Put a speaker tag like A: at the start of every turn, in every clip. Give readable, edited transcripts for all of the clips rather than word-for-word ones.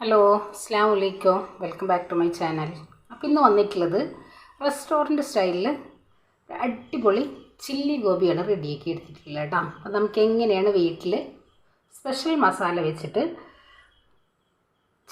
A: Hello അസ്സലാമു അലൈക്കും welcome back to my channel. അപ്പോൾ ഇന്ന് വന്നിട്ടുള്ളത് റെസ്റ്റോറൻറ്റ് സ്റ്റൈലിൽ അടിപൊളി ചില്ലി ഗോപിയാണ് റെഡിയാക്കി എടുത്തിട്ടുള്ളത് കേട്ടോ. അപ്പോൾ നമുക്ക് എങ്ങനെയാണ് വീട്ടിൽ സ്പെഷ്യൽ മസാല വെച്ചിട്ട്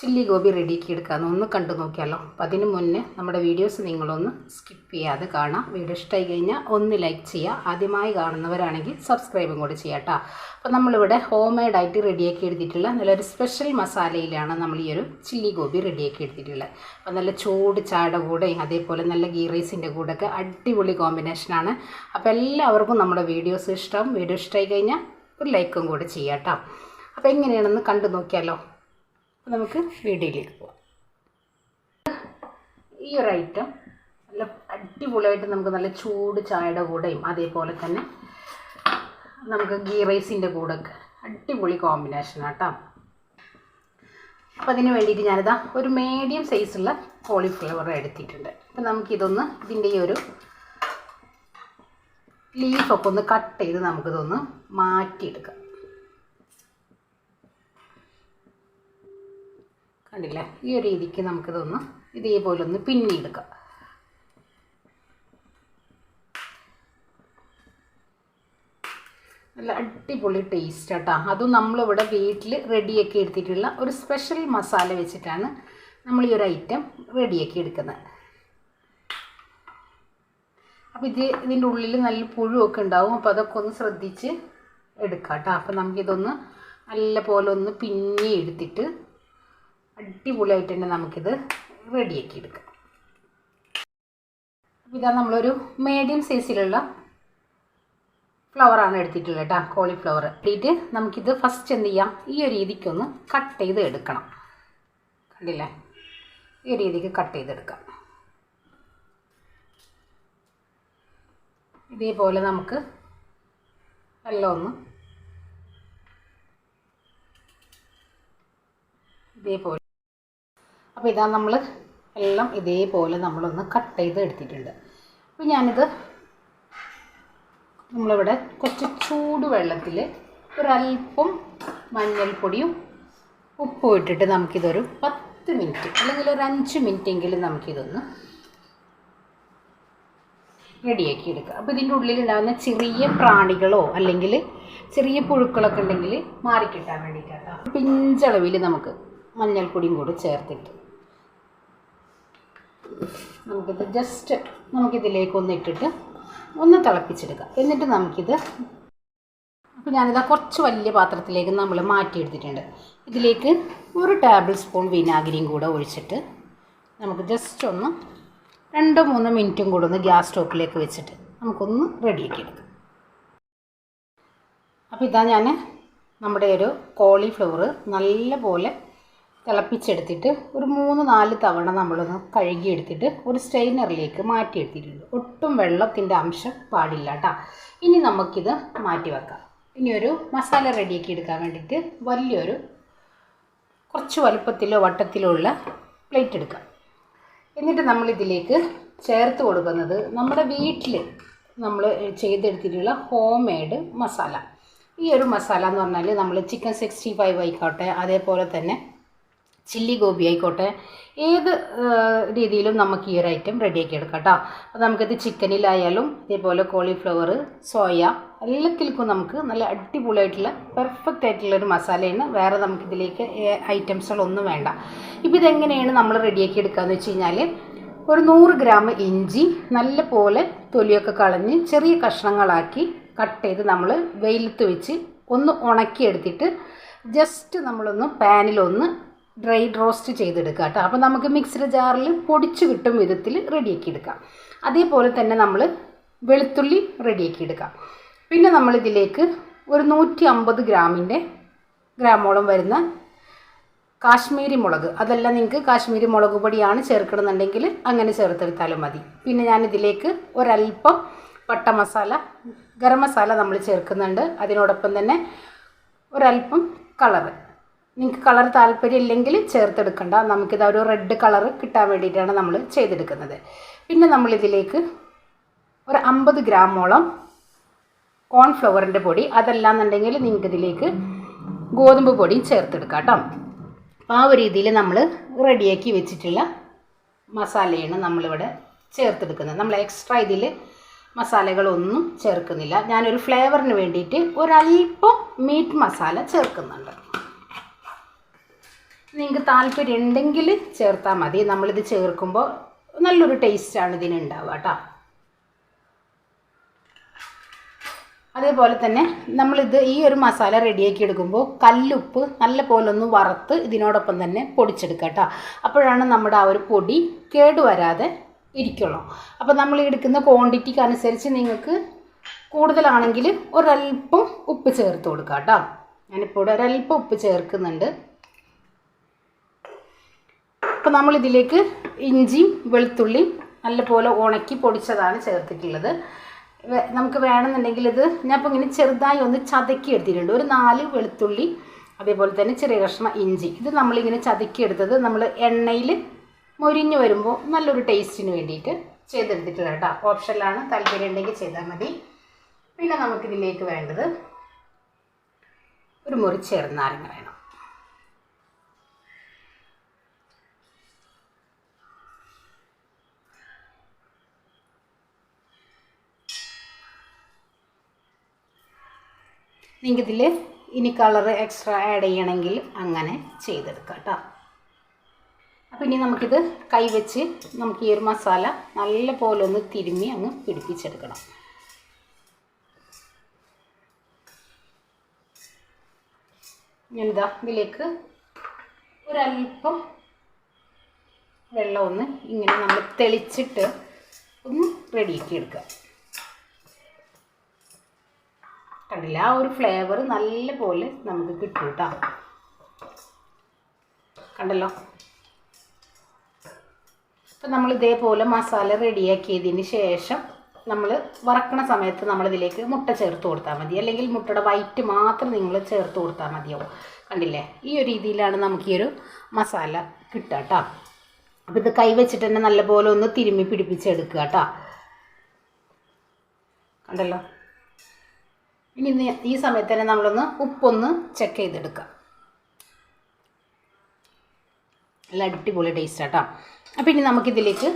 A: ചില്ലി ഗോപി റെഡിയാക്കി എടുക്കാമെന്ന് ഒന്ന് കണ്ടു നോക്കിയാലോ. അപ്പോൾ അതിന് മുന്നേ നമ്മുടെ വീഡിയോസ് നിങ്ങളൊന്ന് സ്കിപ്പ് ചെയ്യാതെ കാണാം. വീഡിയോ ഇഷ്ടമായി കഴിഞ്ഞാൽ ഒന്ന് ലൈക്ക് ചെയ്യുക. ആദ്യമായി കാണുന്നവരാണെങ്കിൽ സബ്സ്ക്രൈബും കൂടി ചെയ്യാം കേട്ടോ. അപ്പോൾ നമ്മളിവിടെ ഹോം മെയ്ഡായിട്ട് റെഡിയാക്കി എടുത്തിട്ടുള്ള നല്ലൊരു സ്പെഷ്യൽ മസാലയിലാണ് നമ്മൾ ഈ ഒരു ചില്ലി ഗോപി റെഡിയാക്കി എടുത്തിട്ടുള്ളത്. അപ്പോൾ നല്ല ചൂട് ചാട കൂടെയും അതേപോലെ നല്ല ഗീ റൈസിൻ്റെ കൂടെയൊക്കെ അടിപൊളി കോമ്പിനേഷനാണ്. അപ്പോൾ എല്ലാവർക്കും നമ്മുടെ വീഡിയോസ് ഇഷ്ടം. വീഡിയോ ഇഷ്ടമായി കഴിഞ്ഞാൽ ഒരു ലൈക്കും കൂടെ ചെയ്യാം കേട്ടോ. അപ്പോൾ എങ്ങനെയാണെന്ന് കണ്ടു നോക്കിയാലോ. നമുക്ക് വീഡിയോയിലേക്ക് പോവാം. ഈ ഒരു ഐറ്റം നല്ല അടിപൊളിയായിട്ട് നമുക്ക് നല്ല ചൂട് ചായയുടെ കൂടെയും അതേപോലെ തന്നെ നമുക്ക് ഗീ റൈസിൻ്റെ കൂടെയൊക്കെ അടിപൊളി കോമ്പിനേഷനാണ് കേട്ടോ. അപ്പോൾ അതിന് വേണ്ടിയിട്ട് ഞാനിതാ ഒരു മീഡിയം സൈസുള്ള കോളിഫ്ലവർ എടുത്തിട്ടുണ്ട്. അപ്പോൾ നമുക്കിതൊന്ന് ഇതിൻ്റെ ഈ ഒരു ലീഫൊക്കെ ഒന്ന് കട്ട് ചെയ്ത് നമുക്കിതൊന്ന് മാറ്റിയെടുക്കാം. കണ്ടില്ലേ, ഈ ഒരു രീതിക്ക് നമുക്കിതൊന്ന് ഇതേപോലെ ഒന്ന് പിന്നിയെടുക്കാം. നല്ല അടിപൊളി ടേസ്റ്റ് കേട്ടോ. അതും നമ്മളിവിടെ വീട്ടിൽ റെഡിയാക്കി എടുത്തിട്ടുള്ള ഒരു സ്പെഷ്യൽ മസാല വെച്ചിട്ടാണ് നമ്മൾ ഈ ഒരു ഐറ്റം റെഡിയാക്കി എടുക്കുന്നത്. അപ്പോൾ ഇതിൻ്റെ ഉള്ളിൽ നല്ല പുഴുവൊക്കെ ഉണ്ടാവും. അപ്പോൾ അതൊക്കെ ഒന്ന് ശ്രദ്ധിച്ച് എടുക്കാം കേട്ടോ. അപ്പോൾ നമുക്കിതൊന്ന് നല്ല പോലെ ഒന്ന് പിന്നി എടുത്തിട്ട് അടിപൊളിയായിട്ട് തന്നെ നമുക്കിത് റെഡിയാക്കി എടുക്കാം. ഇതാ നമ്മളൊരു മീഡിയം സൈസിലുള്ള ഫ്ലവറാണ് എടുത്തിട്ടുള്ളത് കേട്ടോ, കോളിഫ്ലവർ. എടുത്തിട്ട് നമുക്കിത് ഫസ്റ്റ് എന്ത് ചെയ്യാം, ഈ ഒരു രീതിക്കൊന്ന് കട്ട് ചെയ്ത് എടുക്കണം. കണ്ടില്ലേ, ഈ ഒരു രീതിക്ക് കട്ട് ചെയ്തെടുക്കാം. ഇതേപോലെ നമുക്ക് എല്ലാം ഒന്ന് ഇതേപോലെ. അപ്പോൾ ഇതാ നമ്മൾ എല്ലാം ഇതേപോലെ നമ്മളൊന്ന് കട്ട് ചെയ്ത് എടുത്തിട്ടുണ്ട്. അപ്പോൾ ഞാനിത് നമ്മളിവിടെ കുറച്ച് ചൂട് വെള്ളത്തിൽ ഒരല്പം മഞ്ഞൾപ്പൊടിയും ഉപ്പും ഇട്ടിട്ട് നമുക്കിതൊരു 10 മിനിറ്റ് അല്ലെങ്കിൽ ഒരു 5 മിനിറ്റെങ്കിലും നമുക്കിതൊന്ന് റെഡിയാക്കി എടുക്കുക. അപ്പോൾ ഇതിൻ്റെ ഉള്ളിലുണ്ടാകുന്ന ചെറിയ പ്രാണികളോ അല്ലെങ്കിൽ ചെറിയ പുഴുക്കളൊക്കെ ഉണ്ടെങ്കിൽ മാറിക്കിട്ടാൻ വേണ്ടിയിട്ടാണ്. പിഞ്ചളവിൽ നമുക്ക് മഞ്ഞൾപ്പൊടിയും കൂടി ചേർത്തിട്ട് നമുക്കിത് ജസ്റ്റ് നമുക്കിതിലേക്കൊന്ന് ഇട്ടിട്ട് ഒന്ന് തിളപ്പിച്ചെടുക്കാം. എന്നിട്ട് നമുക്കിത്, അപ്പോൾ ഞാനിതാ കുറച്ച് വലിയ പാത്രത്തിലേക്ക് നമ്മൾ മാറ്റിയെടുത്തിട്ടുണ്ട്. ഇതിലേക്ക് 1 ടേബിൾ സ്പൂൺ വിനാഗിരിയും കൂടെ ഒഴിച്ചിട്ട് നമുക്ക് ജസ്റ്റ് ഒന്ന് 2-3 മിനിറ്റും കൂടെ ഒന്ന് ഗ്യാസ് സ്റ്റോപ്പിലേക്ക് വെച്ചിട്ട് നമുക്കൊന്ന് റെഡിയാക്കി എടുക്കാം. അപ്പോൾ ഇതാ ഞാൻ നമ്മുടെ ഒരു കോളിഫ്ലവർ നല്ല പോലെ തിളപ്പിച്ചെടുത്തിട്ട് ഒരു 3-4 തവണ നമ്മളൊന്ന് കഴുകിയെടുത്തിട്ട് ഒരു സ്റ്റെയിനറിലേക്ക് മാറ്റിയെടുത്തിട്ടുണ്ട്. ഒട്ടും വെള്ളത്തിൻ്റെ അംശം പാടില്ല കേട്ടോ. ഇനി നമുക്കിത് മാറ്റി വെക്കാം. ഇനി ഒരു മസാല റെഡിയാക്കി എടുക്കാൻ വേണ്ടിയിട്ട് വലിയൊരു കുറച്ച് വലുപ്പത്തിലോ വട്ടത്തിലോ ഉള്ള പ്ലേറ്റ് എടുക്കാം. എന്നിട്ട് നമ്മളിതിലേക്ക് ചേർത്ത് കൊടുക്കുന്നത് നമ്മുടെ വീട്ടിൽ നമ്മൾ ചെയ്തെടുത്തിട്ടുള്ള ഹോം മെയ്ഡ് മസാല. ഈ ഒരു മസാല എന്ന് പറഞ്ഞാൽ നമ്മൾ ചിക്കൻ 65 ആയിക്കോട്ടെ, അതേപോലെ തന്നെ ചില്ലി ഗോപി ആയിക്കോട്ടെ, ഏത് രീതിയിലും നമുക്ക് ഈ ഒരു ഐറ്റം റെഡിയാക്കി എടുക്കാം കേട്ടോ. അപ്പോൾ നമുക്കിത് ചിക്കനിലായാലും ഇതേപോലെ കോളിഫ്ലവർ, സോയ എല്ലാത്തിലേക്കും നമുക്ക് നല്ല അടിപൊളിയായിട്ടുള്ള പെർഫെക്റ്റ് ആയിട്ടുള്ളൊരു മസാലയാണ്. വേറെ നമുക്കിതിലേക്ക് ഐറ്റംസുകളൊന്നും വേണ്ട. ഇപ്പോൾ ഇതെങ്ങനെയാണ് നമ്മൾ റെഡിയാക്കി എടുക്കുകയെന്ന് വെച്ച് കഴിഞ്ഞാൽ, ഒരു 100 ഗ്രാം ഇഞ്ചി നല്ല പോലെ തൊലിയൊക്കെ കളഞ്ഞ് ചെറിയ കഷ്ണങ്ങളാക്കി കട്ട് ചെയ്ത് നമ്മൾ വെയിലത്ത് വെച്ച് ഒന്ന് ഉണക്കിയെടുത്തിട്ട് ജസ്റ്റ് നമ്മളൊന്ന് പാനിലൊന്ന് ഡ്രൈ റോസ്റ്റ് ചെയ്തെടുക്കുക കേട്ടോ. അപ്പോൾ നമുക്ക് മിക്സിയുടെ ജാറിൽ പൊടിച്ച് കിട്ടും വിധത്തിൽ റെഡിയാക്കി എടുക്കാം. അതേപോലെ തന്നെ നമ്മൾ വെളുത്തുള്ളി റെഡിയാക്കി എടുക്കാം. പിന്നെ നമ്മളിതിലേക്ക് ഒരു 150 ഗ്രാമോളം വരുന്ന കാശ്മീരി മുളക്, അതല്ല നിങ്ങൾക്ക് കാശ്മീരി മുളക് പൊടിയാണ് ചേർക്കണമെന്നുണ്ടെങ്കിൽ അങ്ങനെ ചേർത്തെടുത്താലും മതി. പിന്നെ ഞാനിതിലേക്ക് ഒരല്പം പട്ട മസാല, ഗരം മസാല നമ്മൾ ചേർക്കുന്നുണ്ട്. അതിനോടൊപ്പം തന്നെ ഒരല്പം കളറ്, നിങ്ങൾക്ക് കളർ താല്പര്യമില്ലെങ്കിൽ ചേർത്തെടുക്കണ്ട. നമുക്കിത് ഒരു റെഡ് കളറ് കിട്ടാൻ വേണ്ടിയിട്ടാണ് നമ്മൾ ചെയ്തെടുക്കുന്നത്. പിന്നെ നമ്മളിതിലേക്ക് ഒരു 50 ഗ്രാമോളം കോൺഫ്ലവറിൻ്റെ പൊടി, അതല്ലാന്നുണ്ടെങ്കിൽ നിങ്ങൾക്ക് ഇതിലേക്ക് ഗോതമ്പ് പൊടി ചേർത്തെടുക്കാം കേട്ടോ. അപ്പോൾ ആ ഒരു രീതിയിൽ നമ്മൾ റെഡിയാക്കി വെച്ചിട്ടുള്ള മസാലയാണ് നമ്മളിവിടെ ചേർത്തെടുക്കുന്നത്. നമ്മൾ എക്സ്ട്രാ ഇതിൽ മസാലകളൊന്നും ചേർക്കുന്നില്ല. ഞാനൊരു ഫ്ലേവറിന് വേണ്ടിയിട്ട് ഒരല്പം മീറ്റ് മസാല ചേർക്കുന്നുണ്ട്. നിങ്ങൾക്ക് താല്പര്യം ഉണ്ടെങ്കിൽ ചേർത്താൽ മതി. നമ്മളിത് ചേർക്കുമ്പോൾ നല്ലൊരു ടേസ്റ്റാണ് ഇതിനുണ്ടാവുക കേട്ടോ. അതേപോലെ തന്നെ നമ്മളിത് ഈ ഒരു മസാല റെഡിയാക്കി എടുക്കുമ്പോൾ കല്ലുപ്പ് നല്ല പോലെ ഒന്ന് വറുത്ത് ഇതിനോടൊപ്പം തന്നെ പൊടിച്ചെടുക്കുക കേട്ടോ. അപ്പോഴാണ് നമ്മുടെ ആ ഒരു പൊടി കേടുവരാതെ ഇരിക്കുള്ളൂ. അപ്പോൾ നമ്മൾ എടുക്കുന്ന ക്വാണ്ടിറ്റിക്ക് അനുസരിച്ച് നിങ്ങൾക്ക് കൂടുതലാണെങ്കിൽ ഒരല്പം ഉപ്പ് ചേർത്ത് കൊടുക്കുക കേട്ടോ. ഞാനിപ്പോൾ ഇവിടെ ഒരല്പം ഉപ്പ് ചേർക്കുന്നുണ്ട്. അപ്പോൾ നമ്മളിതിലേക്ക് ഇഞ്ചിയും വെളുത്തുള്ളിയും നല്ലപോലെ ഉണക്കി പൊടിച്ചതാണ് ചേർത്തിട്ടുള്ളത്. നമുക്ക് വേണമെന്നുണ്ടെങ്കിൽ ഇത് ഞാനിപ്പോൾ ഇങ്ങനെ ചെറുതായി ഒന്ന് ചതക്കി എടുത്തിട്ടുണ്ട്. ഒരു 4 വെളുത്തുള്ളി, അതേപോലെ തന്നെ ചെറിയ കഷ്ണം ഇഞ്ചി. ഇത് നമ്മളിങ്ങനെ ചതക്കി എടുത്തത് നമ്മൾ എണ്ണയിൽ മൊരിഞ്ഞ് വരുമ്പോൾ നല്ലൊരു ടേസ്റ്റിന് വേണ്ടിയിട്ട് ചെയ്തെടുത്തിട്ടുള്ള കേട്ടോ. ഓപ്ഷനിലാണ്, താല്പര്യം ഉണ്ടെങ്കിൽ ചെയ്താൽ മതി. പിന്നെ നമുക്കിതിലേക്ക് വേണ്ടത് ഒരു മുറി ചെറുനാരങ്ങ വേണം. നിങ്ങൾക്കിതിൽ ഇനി കളർ എക്സ്ട്രാ ആഡ് ചെയ്യണമെങ്കിൽ അങ്ങനെ ചെയ്തെടുക്കാം കേട്ടോ. അപ്പോൾ ഇനി നമുക്കിത് കൈവച്ച് നമുക്ക് ഈ ഒരു മസാല നല്ല പോലെ ഒന്ന് തിരുമ്മി അങ്ങ് പിടിപ്പിച്ചെടുക്കണം. ഞാനിതാ ഇതിലേക്ക് ഒരല്പം വെള്ളം ഒന്ന് ഇങ്ങനെ നമ്മൾ തെളിച്ചിട്ട് ഒന്ന് റെഡിയാക്കി എടുക്കുക. കണ്ടില്ല, ആ ഒരു ഫ്ലേവർ നല്ല പോലെ നമുക്ക് കിട്ടും കേട്ടോ. കണ്ടല്ലോ. അപ്പം നമ്മൾ ഇതേപോലെ മസാല റെഡിയാക്കിയതിന് ശേഷം നമ്മൾ വറക്കണ സമയത്ത് നമ്മളിതിലേക്ക് മുട്ട ചേർത്ത് കൊടുത്താൽ മതി. അല്ലെങ്കിൽ മുട്ടയുടെ വൈറ്റ് മാത്രം നിങ്ങൾ ചേർത്ത് കൊടുത്താൽ മതിയാവും. കണ്ടില്ലേ, ഈ ഒരു രീതിയിലാണ് നമുക്ക് ഈ ഒരു മസാല കിട്ടുക കേട്ടോ. അപ്പോൾ ഇത് കൈ വെച്ചിട്ട് തന്നെ നല്ലപോലെ ഒന്ന് തിരുമ്മി പിടിപ്പിച്ചെടുക്കുക കേട്ടോ. കണ്ടല്ലോ. ഇനി ഈ സമയത്ത് തന്നെ നമ്മളൊന്ന് ഉപ്പൊന്ന് ചെക്ക് ചെയ്തെടുക്കാം. നല്ല അടിപൊളി ടേസ്റ്റ് കേട്ടോ. അപ്പോൾ ഇനി നമുക്കിതിലേക്ക്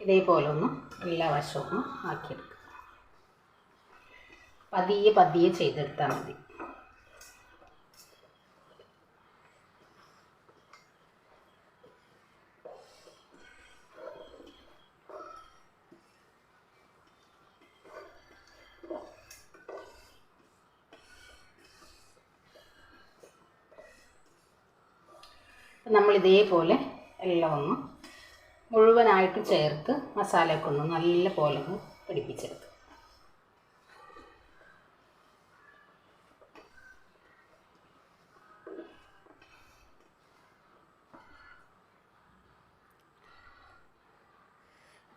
A: ഇതേപോലെ ഒന്ന് എല്ലാ വശവും ഒന്ന് ആക്കിയെടുക്കുക. പതിയെ പതിയെ ചെയ്തെടുത്താൽ മതി. നമ്മൾ ഇതേപോലെ എല്ലാം ഒന്ന് മുഴുവനായിട്ട് ചേർത്ത് മസാലയൊക്കെ ഒന്ന് നല്ല പോലെ ഒന്ന് പിടിപ്പിച്ചെടുക്കും.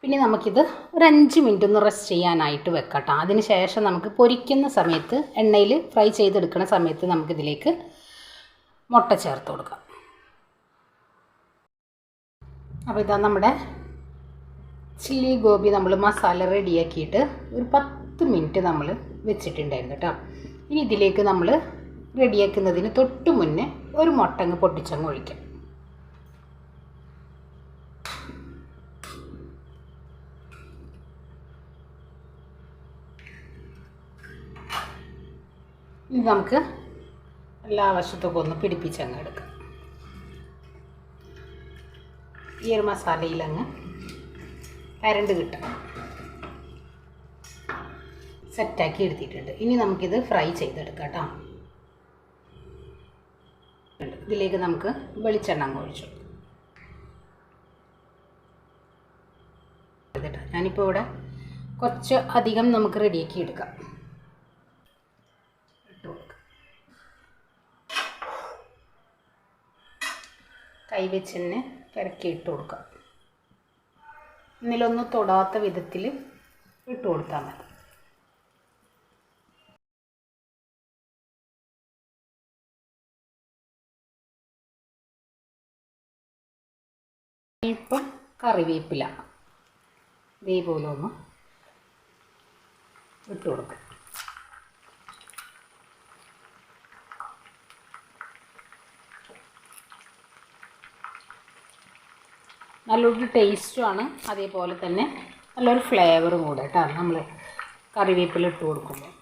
A: പിന്നെ നമുക്കിത് ഒരു 5 മിനിറ്റ് ഒന്ന് റെസ്റ്റ് ചെയ്യാനായിട്ട് വെക്കട്ടോ. അതിന് ശേഷം നമുക്ക് പൊരിക്കുന്ന സമയത്ത് എണ്ണയിൽ ഫ്രൈ ചെയ്തെടുക്കുന്ന സമയത്ത് നമുക്കിതിലേക്ക് മുട്ട ചേർത്ത് കൊടുക്കാം. അപ്പോൾ ഇതാ നമ്മുടെ ചില്ലി ഗോബി നമ്മൾ മസാല റെഡിയാക്കിയിട്ട് ഒരു 10 മിനിറ്റ് നമ്മൾ വെച്ചിട്ടുണ്ടായിരുന്നു കേട്ടോ. ഇനി ഇതിലേക്ക് നമ്മൾ റെഡിയാക്കുന്നതിന് തൊട്ട് മുന്നേ ഒരു മുട്ടങ്ങ് പൊട്ടിച്ചങ്ങ് ഒഴിക്കാം. ഇനി നമുക്ക് എല്ലാ വശത്തൊക്കെ ഒന്ന് പിടിപ്പിച്ചങ്ങ് എടുക്കാം. ഈ ഒരു മസാലയിലങ്ങ് കരണ്ട് കിട്ടണം. സെറ്റാക്കി എടുത്തിട്ടുണ്ട്. ഇനി നമുക്കിത് ഫ്രൈ ചെയ്തെടുക്കാം കേട്ടോ. ഇതിലേക്ക് നമുക്ക് വെളിച്ചെണ്ണ അങ്ങ് ഒഴിച്ചു കൊടുക്കാം. ഞാനിപ്പോൾ ഇവിടെ കുറച്ച് അധികം നമുക്ക് റെഡിയാക്കി എടുക്കാം. കൈവച്ച് തന്നെ പെരക്കി ഇട്ട് കൊടുക്കാം. ഇതിലൊന്നും തൊടാത്ത വിധത്തിൽ ഇട്ട് കൊടുത്താൽ മതി. ഇപ്പം കറിവേപ്പില ഇതേപോലെ ഒന്ന് ഇട്ട് കൊടുക്കുക. നല്ലൊരു ടേസ്റ്റുമാണ്, അതേപോലെ തന്നെ നല്ലൊരു ഫ്ലേവറും കൂടെ കേട്ടോ നമ്മൾ കറിവേപ്പില ഇട്ട് കൊടുക്കുമ്പോൾ.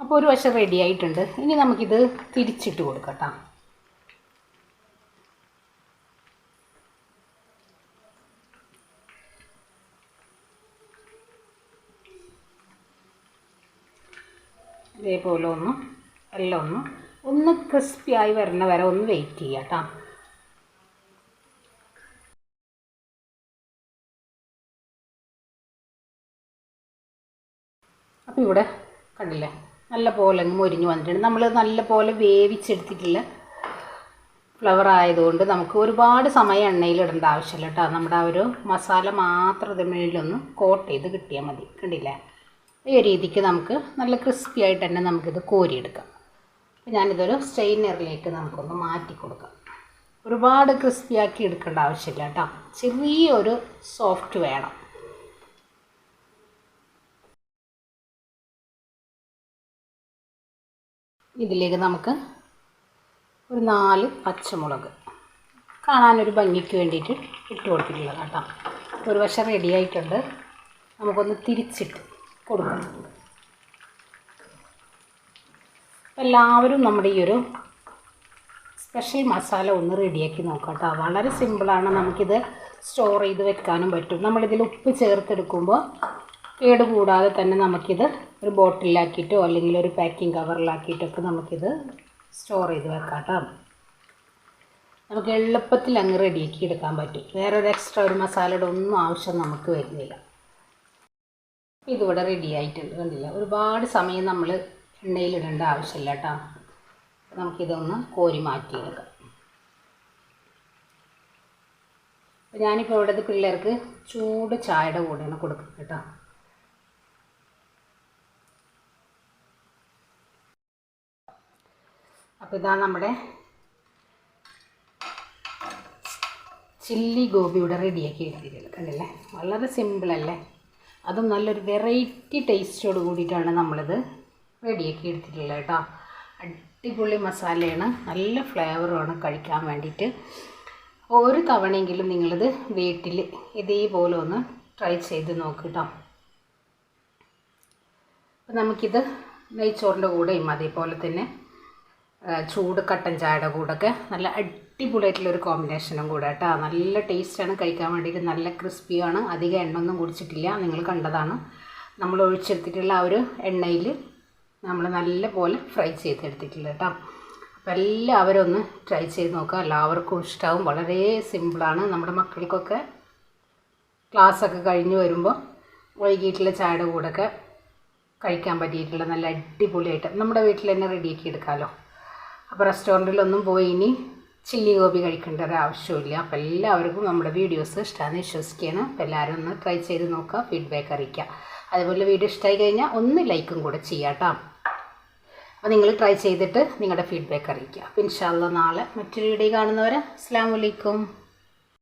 A: അപ്പോൾ ഒരു വശം റെഡി ആയിട്ടുണ്ട്. ഇനി നമുക്കിത് തിരിച്ചിട്ട് കൊടുക്കാം കേട്ടോ. ഇതേപോലെ എല്ലാം ഒന്ന് ക്രിസ്പി ആയി വരുന്ന വരെ ഒന്ന് വെയിറ്റ് ചെയ്യാം കേട്ടോ. അപ്പോൾ ഇവിടെ കണ്ടില്ലേ, നല്ല പോലെ മൊരിഞ്ഞ് വന്നിട്ടുണ്ട്. നമ്മൾ നല്ല പോലെ വേവിച്ചെടുത്തിട്ടുള്ള ഫ്ലവർ ആയതുകൊണ്ട് നമുക്ക് ഒരുപാട് സമയം എണ്ണയിലിടേണ്ട ആവശ്യമില്ല കേട്ടോ. നമ്മുടെ ആ ഒരു മസാല മാത്രം ഇതിനുള്ളിലൊന്ന് കോട്ട് ചെയ്ത് കിട്ടിയാൽ മതി. കണ്ടില്ലേ, ഈ രീതിക്ക് നമുക്ക് നല്ല ക്രിസ്പി ആയിട്ട് തന്നെ നമുക്കിത് കോരിയെടുക്കാം. അപ്പോൾ ഞാനിതൊരു സ്ട്രെയിനറിലേക്ക് നമുക്കൊന്ന് മാറ്റി കൊടുക്കാം. ഒരുപാട് ക്രിസ്പി ആക്കി എടുക്കേണ്ട ആവശ്യമില്ല കേട്ടോ, ചെറിയൊരു സോഫ്റ്റ് വേണം. ഇതിലേക്ക് നമുക്ക് ഒരു 4 പച്ചമുളക് കാണാനൊരു ഭംഗിക്ക് വേണ്ടിയിട്ട് ഇട്ട് കൊടുത്തിട്ടുള്ളതാണ് കേട്ടോ. ഒരു വശം റെഡി ആയിട്ടുണ്ട്. നമുക്കൊന്ന് തിരിച്ചിട്ട് കൊടുക്കണം. എല്ലാവരും നമ്മുടെ ഈ ഒരു സ്പെഷ്യൽ മസാല ഒന്ന് റെഡിയാക്കി നോക്കാം കേട്ടോ. വളരെ സിമ്പിളാണ്. നമുക്കിത് സ്റ്റോർ ചെയ്ത് വെക്കാനും പറ്റും. നമ്മളിതിൽ ഉപ്പ് ചേർത്തെടുക്കുമ്പോൾ കേട് കൂടാതെ തന്നെ നമുക്കിത് ഒരു ബോട്ടിലാക്കിയിട്ടോ അല്ലെങ്കിൽ ഒരു പാക്കിംഗ് കവറിലാക്കിയിട്ടൊക്കെ നമുക്കിത് സ്റ്റോർ ചെയ്ത് വെക്കാം കേട്ടോ. നമുക്ക് എളുപ്പത്തിൽ അങ്ങ് റെഡിയാക്കി എടുക്കാൻ പറ്റും. വേറൊരു എക്സ്ട്രാ ഒരു മസാലയുടെ ഒന്നും ആവശ്യം നമുക്ക് വരുന്നില്ല. ഇതിവിടെ റെഡി ആയിട്ടുണ്ട്. കണ്ടില്ല, ഒരുപാട് സമയം നമ്മൾ എണ്ണയിലിടേണ്ട ആവശ്യമില്ല കേട്ടോ. നമുക്കിതൊന്ന് കോരി മാറ്റിയെടുക്കാം. അപ്പോൾ ഞാനിപ്പോൾ ഇവിടുത്തെ പിള്ളേർക്ക് ചൂട് ചായയുടെ കൂടെയാണ് കൊടുക്കുന്നത് കേട്ടോ. അപ്പോൾ ഇതാ നമ്മുടെ ചില്ലി ഗോബി ഇവിടെ റെഡിയാക്കി എടുത്തിട്ടുള്ളത്. കണ്ടില്ലേ, വളരെ സിമ്പിളല്ലേ. അതും നല്ലൊരു വെറൈറ്റി ടേസ്റ്റോട് കൂടിയിട്ടാണ് നമ്മളിത് റെഡിയാക്കി എടുത്തിട്ടുള്ളത് കേട്ടോ. അടിപൊളി മസാലയാണ്, നല്ല ഫ്ലേവറുമാണ് കഴിക്കാൻ വേണ്ടിയിട്ട്. ഒരു തവണയെങ്കിലും നിങ്ങളിത് വീട്ടിൽ ഇതേപോലെ ഒന്ന് ട്രൈ ചെയ്ത് നോക്ക് കേട്ടോ. അപ്പോൾ നമുക്കിത് നെയ്ച്ചോറിൻ്റെ കൂടെയും അതേപോലെ തന്നെ ചൂട് കട്ടൻ ചായയുടെ കൂടെയൊക്കെ നല്ല അടിപൊളിയായിട്ടുള്ളൊരു കോമ്പിനേഷനും കൂടെ കേട്ടോ. നല്ല ടേസ്റ്റാണ് കഴിക്കാൻ വേണ്ടിയിട്ട്. നല്ല ക്രിസ്പിയാണ്. അധികം എണ്ണ ഒന്നും കുടിച്ചിട്ടില്ല, നിങ്ങൾ കണ്ടതാണ്. നമ്മൾ ഒഴിച്ചെടുത്തിട്ടുള്ള ആ ഒരു എണ്ണയിൽ നമ്മൾ നല്ല പോലെ ഫ്രൈ ചെയ്തെടുത്തിട്ടില്ല കേട്ടോ. അപ്പോൾ എല്ലാവരും ഒന്ന് ട്രൈ ചെയ്ത് നോക്കുക. എല്ലാവർക്കും ഇഷ്ടമാവും. വളരെ സിമ്പിളാണ്. നമ്മുടെ മക്കൾക്കൊക്കെ ക്ലാസ്സൊക്കെ കഴിഞ്ഞ് വരുമ്പോൾ വൈകിട്ടുള്ള ചായയുടെ കൂടെയൊക്കെ കഴിക്കാൻ പറ്റിയിട്ടുള്ള നല്ല അടിപൊളിയായിട്ട് നമ്മുടെ വീട്ടിൽ തന്നെ റെഡിയാക്കി എടുക്കാമല്ലോ. അപ്പോൾ റെസ്റ്റോറൻറ്റിലൊന്നും പോയി ഇനി ചില്ലി ഗോബി കഴിക്കേണ്ട ഒരു ആവശ്യമില്ല. അപ്പോൾ എല്ലാവർക്കും നമ്മുടെ വീഡിയോസ് ഇഷ്ടമാണെന്ന് വിശ്വസിക്കുകയാണ്. അപ്പോൾ എല്ലാവരും ഒന്ന് ട്രൈ ചെയ്ത് നോക്കുക, ഫീഡ്ബാക്ക് അറിയിക്കുക. അതുപോലെ വീഡിയോ ഇഷ്ടമായി കഴിഞ്ഞാൽ ഒന്ന് ലൈക്കും കൂടെ ചെയ്യാം കേട്ടോ. അപ്പോൾ നിങ്ങൾ ട്രൈ ചെയ്തിട്ട് നിങ്ങളുടെ ഫീഡ്ബാക്ക് അറിയിക്കുക. അപ്പോൾ ഇൻഷാ അല്ലാഹ് നാളെ മറ്റൊരു വീഡിയോ കാണുന്നവരെ അസ്സലാമു അലൈക്കും.